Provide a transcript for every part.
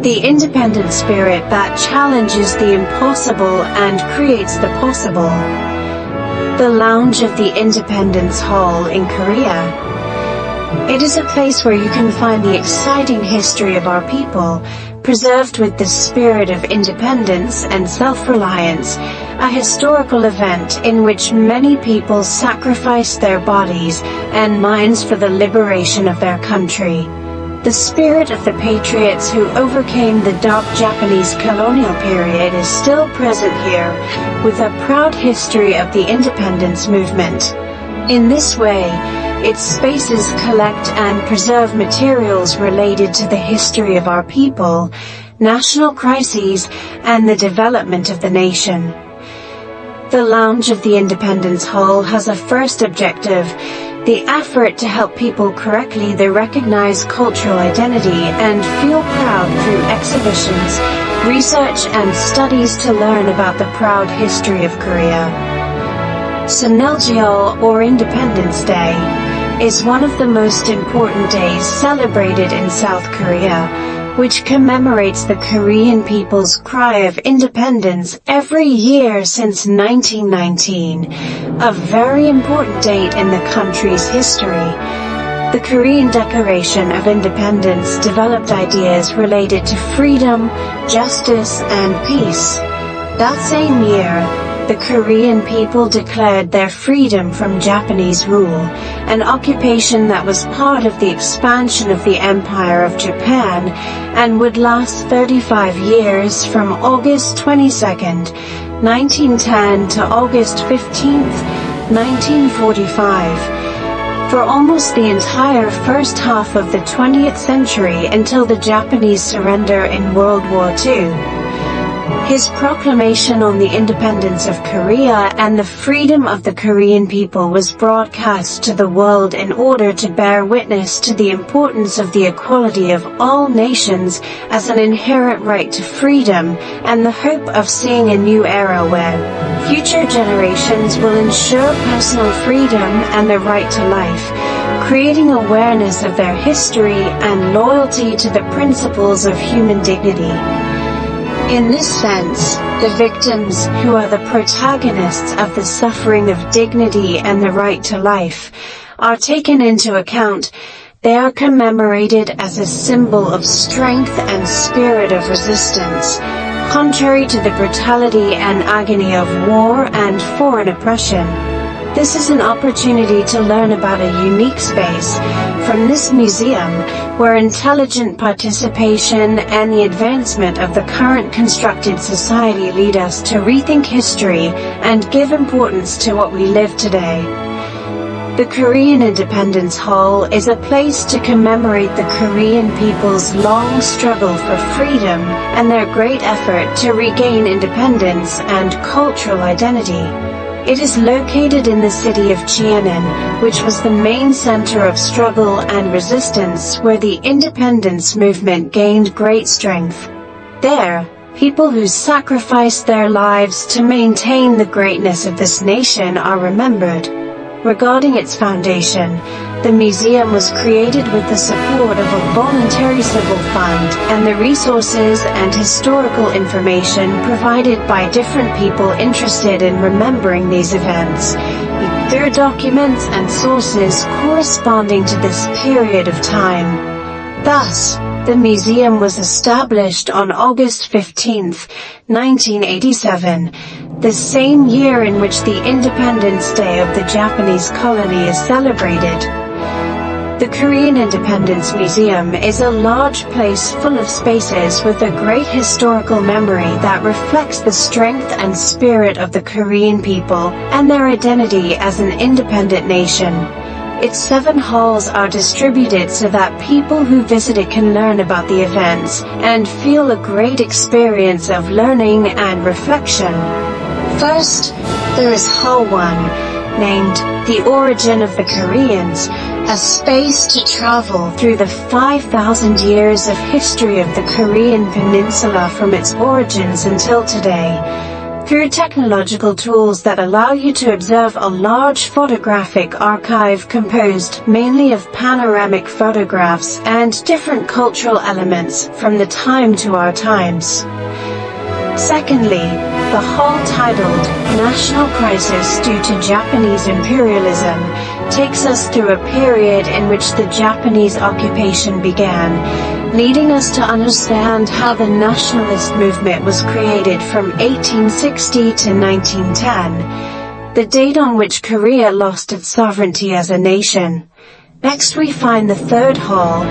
the independent spirit that challenges the impossible and creates the possible. The lounge of the Independence Hall in Korea. It is a place where you can find the exciting history of our people, preserved with the spirit of independence and self-reliance, a historical event in which many people sacrificed their bodies and minds for the liberation of their country. The spirit of the Patriots who overcame the dark Japanese colonial period is still present here, with a proud history of the independence movement. In this way, its spaces collect and preserve materials related to the history of our people, national crises, and the development of the nation. The Lounge of the Independence Hall has a first objective, the effort to help people correctly recognize cultural identity and feel proud through exhibitions, research, and studies to learn about the proud history of Korea. Seoniljeol, or Independence Day, is one of the most important days celebrated in South Korea, which commemorates the Korean people's cry of independence every year since 1919, a very important date in the country's history. The Korean Declaration of Independence developed ideas related to freedom, justice, and peace. That same year, the Korean people declared their freedom from Japanese rule, an occupation that was part of the expansion of the Empire of Japan and would last 35 years from August 22, 1910 to August 15, 1945. For almost the entire first half of the 20th century until the Japanese surrender in World War II. His proclamation on the independence of Korea and the freedom of the Korean people was broadcast to the world in order to bear witness to the importance of the equality of all nations as an inherent right to freedom and the hope of seeing a new era where future generations will ensure personal freedom and the right to life, creating awareness of their history and loyalty to the principles of human dignity. In this sense, the victims, who are the protagonists of the suffering of dignity and the right to life, are taken into account. They are commemorated as a symbol of strength and spirit of resistance, contrary to the brutality and agony of war and foreign oppression. This is an opportunity to learn about a unique space from this museum where intelligent participation and the advancement of the current constructed society lead us to rethink history and give importance to what we live today. The Korean Independence Hall is a place to commemorate the Korean people's long struggle for freedom and their great effort to regain independence and cultural identity. It is located in the city of Cheonan, which was the main center of struggle and resistance where the independence movement gained great strength. There, people who sacrificed their lives to maintain the greatness of this nation are remembered. Regarding its foundation, the museum was created with the support of a voluntary civil fund and the resources and historical information provided by different people interested in remembering these events, through documents and sources corresponding to this period of time. Thus, the museum was established on August 15, 1987, the same year in which the Independence Day of the Japanese colony is celebrated. The Korean Independence Museum is a large place full of spaces with a great historical memory that reflects the strength and spirit of the Korean people and their identity as an independent nation. Its 7 halls are distributed so that people who visit it can learn about the events and feel a great experience of learning and reflection. First, there is Hall 1, named The Origin of the Koreans, a space to travel through the 5,000 years of history of the Korean peninsula from its origins until today. through technological tools that allow you to observe a large photographic archive composed mainly of panoramic photographs and different cultural elements from the time to our times. Secondly, the hall titled National Crisis Due to Japanese Imperialism takes us through a period in which the Japanese occupation began, leading us to understand how the nationalist movement was created from 1860 to 1910, the date on which Korea lost its sovereignty as a nation. Next we find the third hall,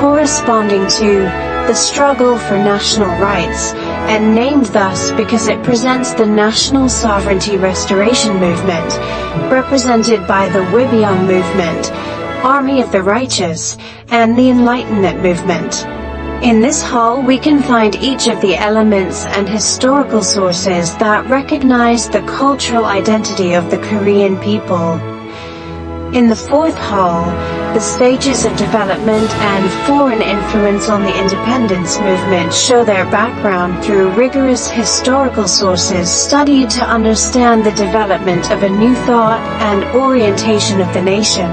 corresponding to the struggle for national rights, and named thus because it presents the national sovereignty restoration movement, represented by the Wibyung movement, Army of the Righteous, and the Enlightenment movement. In this hall we can find each of the elements and historical sources that recognize the cultural identity of the Korean people. In the fourth hall, the stages of development and foreign influence on the independence movement show their background through rigorous historical sources studied to understand the development of a new thought and orientation of the nation,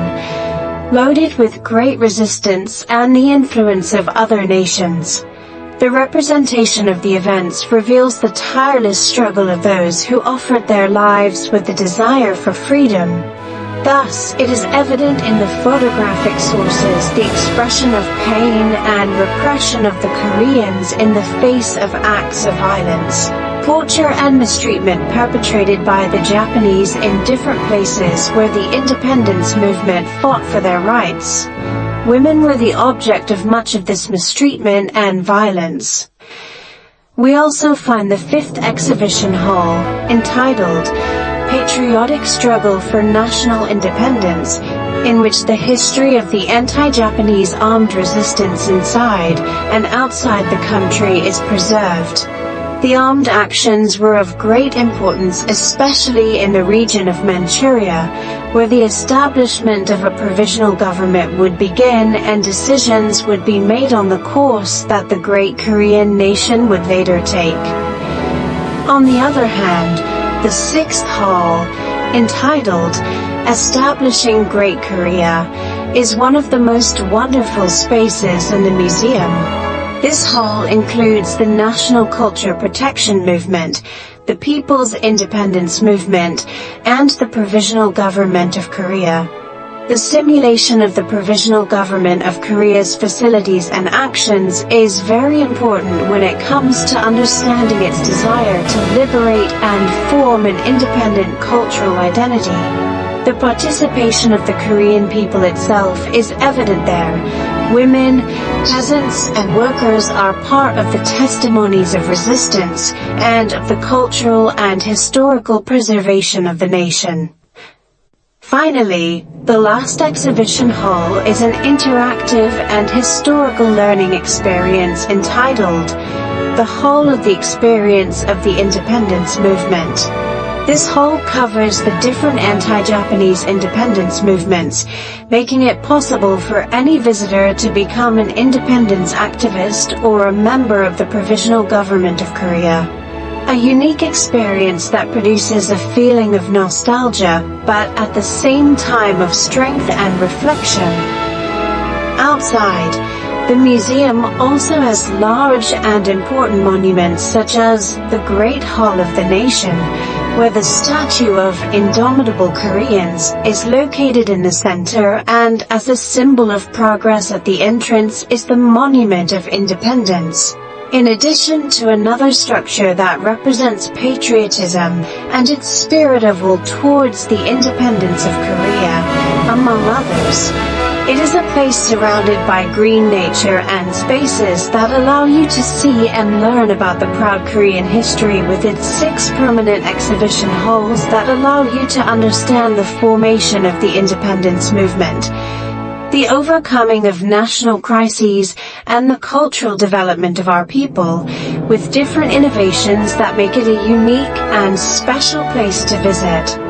loaded with great resistance and the influence of other nations. The representation of the events reveals the tireless struggle of those who offered their lives with the desire for freedom. Thus, it is evident in the photographic sources the expression of pain and repression of the Koreans in the face of acts of violence, torture and mistreatment perpetrated by the Japanese in different places where the independence movement fought for their rights. Women were the object of much of this mistreatment and violence. We also find the fifth exhibition hall, entitled Patriotic Struggle for National Independence, in which the history of the anti-Japanese armed resistance inside and outside the country is preserved. The armed actions were of great importance, especially in the region of Manchuria, where the establishment of a provisional government would begin and decisions would be made on the course that the great Korean nation would later take. On the other hand, the sixth hall, entitled Establishing Great Korea, is one of the most wonderful spaces in the museum. This hall includes the National Culture Protection Movement, the People's Independence Movement, and the Provisional Government of Korea. The simulation of the Provisional Government of Korea's facilities and actions is very important when it comes to understanding its desire to liberate and form an independent cultural identity. The participation of the Korean people itself is evident there. Women, peasants, and workers are part of the testimonies of resistance and of the cultural and historical preservation of the nation. Finally, the last exhibition hall is an interactive and historical learning experience entitled The Hall of the Experience of the Independence Movement. This hall covers the different anti-Japanese independence movements, making it possible for any visitor to become an independence activist or a member of the Provisional Government of Korea. A unique experience that produces a feeling of nostalgia, but at the same time of strength and reflection. Outside, the museum also has large and important monuments such as the Great Hall of the Nation, where the statue of indomitable Koreans is located in the center, and as a symbol of progress at the entrance is the Monument of Independence. In addition to another structure that represents patriotism and its spirit of will towards the independence of Korea, among others. It is a place surrounded by green nature and spaces that allow you to see and learn about the proud Korean history with its 6 permanent exhibition halls that allow you to understand the formation of the independence movement, the overcoming of national crises, and the cultural development of our people, with different innovations that make it a unique and special place to visit.